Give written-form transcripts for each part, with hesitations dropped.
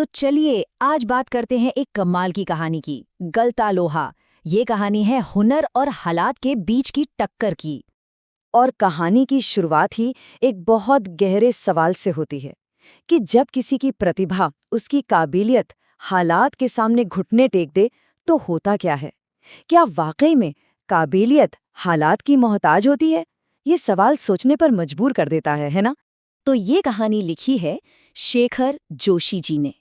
तो चलिए आज बात करते हैं एक कमाल की कहानी की, गलता लोहा। ये कहानी है हुनर और हालात के बीच की टक्कर की। और कहानी की शुरुआत ही एक बहुत गहरे सवाल से होती है कि जब किसी की प्रतिभा, उसकी काबिलियत हालात के सामने घुटने टेक दे तो होता क्या है? क्या वाकई में काबिलियत हालात की मोहताज होती है? ये सवाल सोचने पर मजबूर कर देता है ना? तो ये कहानी लिखी है शेखर जोशी जी ने।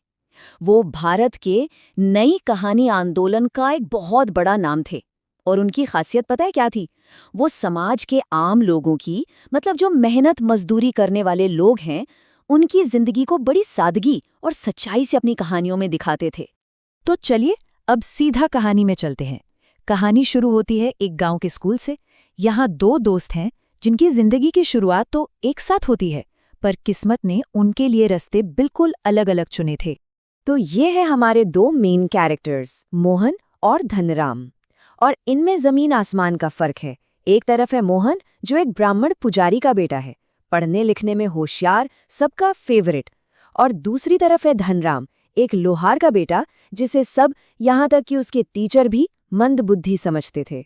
वो भारत के नई कहानी आंदोलन का एक बहुत बड़ा नाम थे। और उनकी खासियत पता है क्या थी? वो समाज के आम लोगों की, मतलब जो मेहनत मजदूरी करने वाले लोग हैं, उनकी जिंदगी को बड़ी सादगी और सच्चाई से अपनी कहानियों में दिखाते थे। तो चलिए अब सीधा कहानी में चलते हैं। कहानी शुरू होती है एक गांव के स्कूल से। यहाँ दो दोस्त हैं जिनकी जिंदगी की शुरुआत तो एक साथ होती है, पर किस्मत ने उनके लिए रास्ते बिल्कुल अलग अलग चुने थे। तो ये है हमारे दो मेन कैरेक्टर्स, मोहन और धनराम। और इनमें जमीन आसमान का फर्क है। एक तरफ है मोहन, जो एक ब्राह्मण पुजारी का बेटा है, पढ़ने लिखने में होशियार, सबका फेवरेट। और दूसरी तरफ है धनराम, एक लोहार का बेटा, जिसे सब, यहाँ तक कि उसके टीचर भी मंदबुद्धि समझते थे।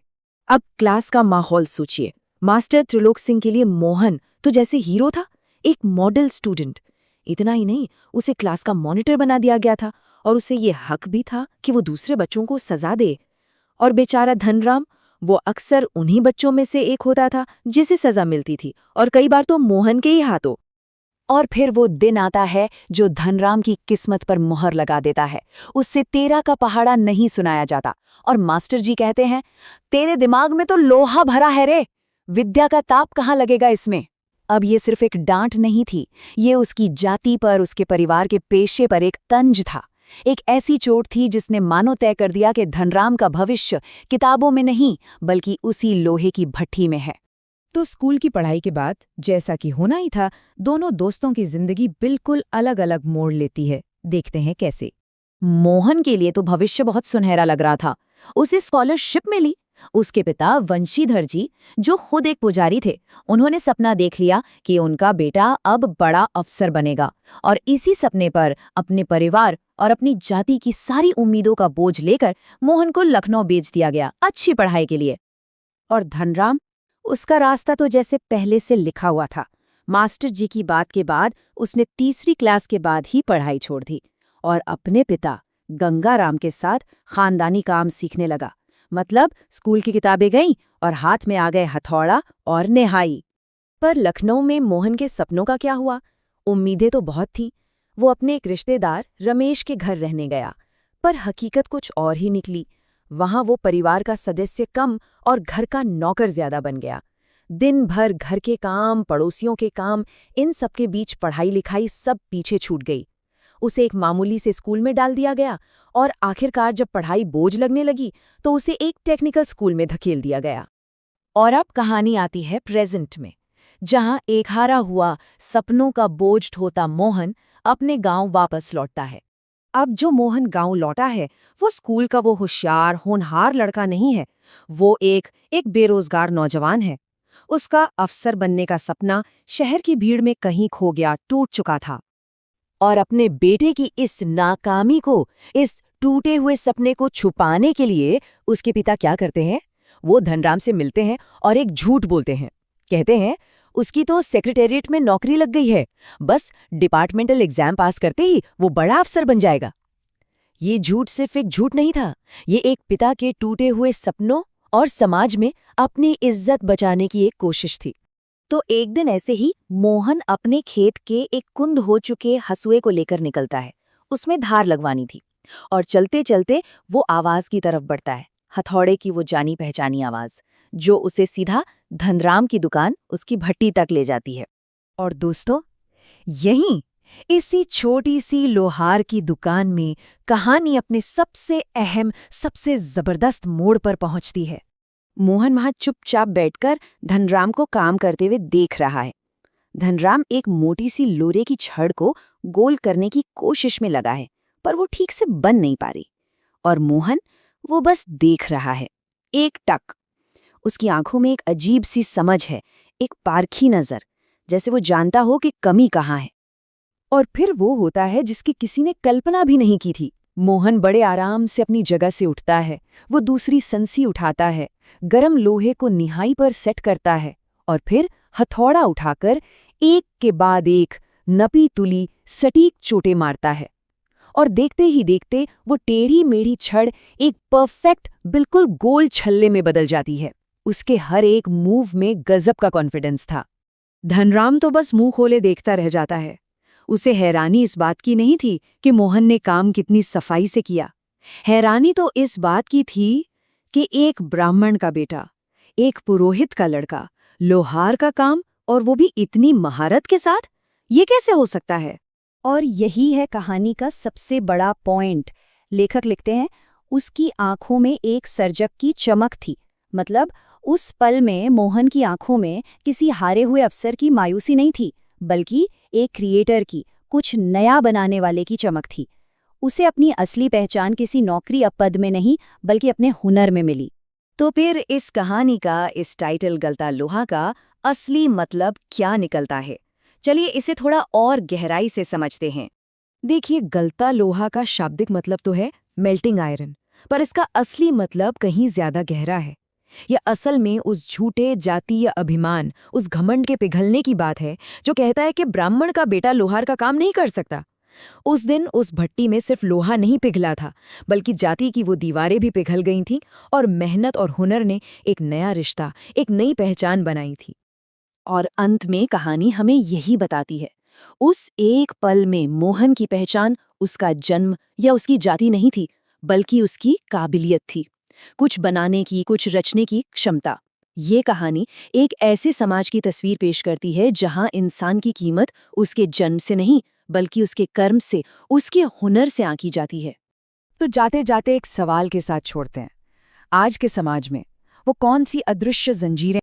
अब क्लास का माहौल सोचिए। मास्टर त्रिलोक सिंह के लिए मोहन तो जैसे हीरो था, एक मॉडल स्टूडेंट। इतना ही नहीं, उसे क्लास का मॉनिटर बना दिया गया था और उसे ये हक भी था कि वो दूसरे बच्चों को सजा दे। और बेचारा धनराम, वो अक्सर उन्हीं बच्चों में से एक होता था जिसे सजा मिलती थी, और कई बार तो मोहन के ही हाथों। और फिर वो दिन आता है जो धनराम की किस्मत पर मुहर लगा देता है। उससे 13 का पहाड़ा नहीं सुनाया जाता और मास्टर जी कहते हैं, तेरे दिमाग में तो लोहा भरा है रे, विद्या का ताप कहाँ लगेगा इसमें। अब ये सिर्फ एक डांट नहीं थी, ये उसकी जाति पर, उसके परिवार के पेशे पर एक तंज था। एक ऐसी चोट थी जिसने मानो तय कर दिया कि धनराम का भविष्य किताबों में नहीं, बल्कि उसी लोहे की भट्ठी में है। तो स्कूल की पढ़ाई के बाद, जैसा कि होना ही था, दोनों दोस्तों की जिंदगी बिल्कुल अलग अलग मोड़ लेती है। देखते हैं कैसे। मोहन के लिए तो भविष्य बहुत सुनहरा लग रहा था। उसे स्कॉलरशिप मिली। उसके पिता वंशीधर जी, जो खुद एक पुजारी थे, उन्होंने सपना देख लिया कि उनका बेटा अब बड़ा अफसर बनेगा। और इसी सपने पर अपने परिवार और अपनी जाति की सारी उम्मीदों का बोझ लेकर मोहन को लखनऊ भेज दिया गया अच्छी पढ़ाई के लिए। और धनराम, उसका रास्ता तो जैसे पहले से लिखा हुआ था। मास्टर जी की बात के बाद उसने तीसरी क्लास के बाद ही पढ़ाई छोड़ दी और अपने पिता गंगाराम के साथ खानदानी काम सीखने लगा। मतलब स्कूल की किताबें गईं और हाथ में आ गए हथौड़ा और निहाई। पर लखनऊ में मोहन के सपनों का क्या हुआ? उम्मीदें तो बहुत थी। वो अपने एक रिश्तेदार रमेश के घर रहने गया, पर हकीकत कुछ और ही निकली। वहां वो परिवार का सदस्य कम और घर का नौकर ज्यादा बन गया। दिन भर घर के काम, पड़ोसियों के काम, इन सब के बीच पढ़ाई लिखाई सब पीछे छूट गई। उसे एक मामूली से स्कूल में डाल दिया गया और आखिरकार जब पढ़ाई बोझ लगने लगी तो उसे एक टेक्निकल स्कूल में धकेल दिया गया। और अब कहानी आती है प्रेजेंट में, जहां एक हारा हुआ, सपनों का बोझ ढोता मोहन अपने गांव वापस लौटता है। अब जो मोहन गांव लौटा है, वो स्कूल का वो होशियार, होनहार लड़का नहीं है। वो एक बेरोजगार नौजवान है। उसका अफसर बनने का सपना शहर की भीड़ में कहीं खो गया, टूट चुका था। और अपने बेटे की इस नाकामी को, इस टूटे हुए सपने को छुपाने के लिए उसके पिता क्या करते हैं? वो धनराम से मिलते हैं और एक झूठ बोलते हैं। कहते हैं उसकी तो सेक्रेटेरिएट में नौकरी लग गई है, बस डिपार्टमेंटल एग्जाम पास करते ही वो बड़ा अफसर बन जाएगा। ये झूठ सिर्फ एक झूठ नहीं था, ये एक पिता के टूटे हुए सपनों और समाज में अपनी इज्जत बचाने की एक कोशिश थी। तो एक दिन ऐसे ही मोहन अपने खेत के एक कुंद हो चुके हसुए को लेकर निकलता है। उसमें धार लगवानी थी और चलते चलते वो आवाज की तरफ बढ़ता है, हथौड़े की वो जानी पहचानी आवाज, जो उसे सीधा धनराम की दुकान, उसकी भट्टी तक ले जाती है। और दोस्तों, यहीं इसी छोटी सी लोहार की दुकान में कहानी अपने सबसे अहम, सबसे जबरदस्त मोड़ पर पहुंचती है। मोहन वहां चुपचाप बैठकर धनराम को काम करते हुए देख रहा है। धनराम एक मोटी सी लोरे की छड़ को गोल करने की कोशिश में लगा है, पर वो ठीक से बन नहीं पा रही। और मोहन, वो बस देख रहा है, एक टक। उसकी आंखों में एक अजीब सी समझ है, एक पारखी नजर, जैसे वो जानता हो कि कमी कहाँ है। और फिर वो होता है जिसकी किसी ने कल्पना भी नहीं की थी। मोहन बड़े आराम से अपनी जगह से उठता है, वो दूसरी संसी उठाता है, गरम लोहे को निहाई पर सेट करता है और फिर हथौड़ा उठाकर एक के बाद एक नपी तुली सटीक चोटें मारता है। और देखते ही देखते वो टेढ़ी मेढ़ी छड़ एक परफेक्ट बिल्कुल गोल छल्ले में बदल जाती है। उसके हर एक मूव में गजब का कॉन्फिडेंस था। धनराम तो बस मुंह खोले देखता रह जाता है। उसे हैरानी इस बात की नहीं थी कि मोहन ने काम कितनी सफाई से किया। हैरानी तो इस बात की थी कि एक ब्राह्मण का बेटा, एक पुरोहित का लड़का, लोहार का काम, और वो भी इतनी महारत के साथ, ये कैसे हो सकता है? और यही है कहानी का सबसे बड़ा पॉइंट। लेखक लिखते हैं, उसकी आंखों में एक सर्जक की चमक थी। मतलब उस पल में मोहन की आंखों में किसी हारे हुए अफसर की मायूसी नहीं थी, बल्कि एक क्रिएटर की, कुछ नया बनाने वाले की चमक थी। उसे अपनी असली पहचान किसी नौकरी या पद में नहीं, बल्कि अपने हुनर में मिली। तो फिर इस कहानी का, इस टाइटल गलता लोहा का असली मतलब क्या निकलता है? चलिए इसे थोड़ा और गहराई से समझते हैं। देखिए, गलता लोहा का शाब्दिक मतलब तो है मेल्टिंग आयरन, पर इसका असली मतलब कहीं ज्यादा गहरा है। यह असल में उस झूठे जातीय अभिमान, उस घमंड के पिघलने की बात है जो कहता है कि ब्राह्मण का बेटा लोहार का काम नहीं कर सकता। उस दिन उस भट्टी में सिर्फ लोहा नहीं पिघला था, बल्कि जाति की वो दीवारें भी पिघल गई थीं और मेहनत और हुनर ने एक नया रिश्ता, एक नई पहचान बनाई थी। और अंत में कहानी हमें यही बताती है, उस एक पल में मोहन की पहचान उसका जन्म या उसकी जाति नहीं थी, बल्कि उसकी काबिलियत थी, कुछ बनाने की, कुछ रचने की क्षमता। ये कहानी एक ऐसे समाज की तस्वीर पेश करती है जहां इंसान की कीमत उसके जन्म से नहीं, बल्कि उसके कर्म से, उसके हुनर से आंकी जाती है। तो जाते जाते एक सवाल के साथ छोड़ते हैं। आज के समाज में वो कौन सी अदृश्य जंजीरें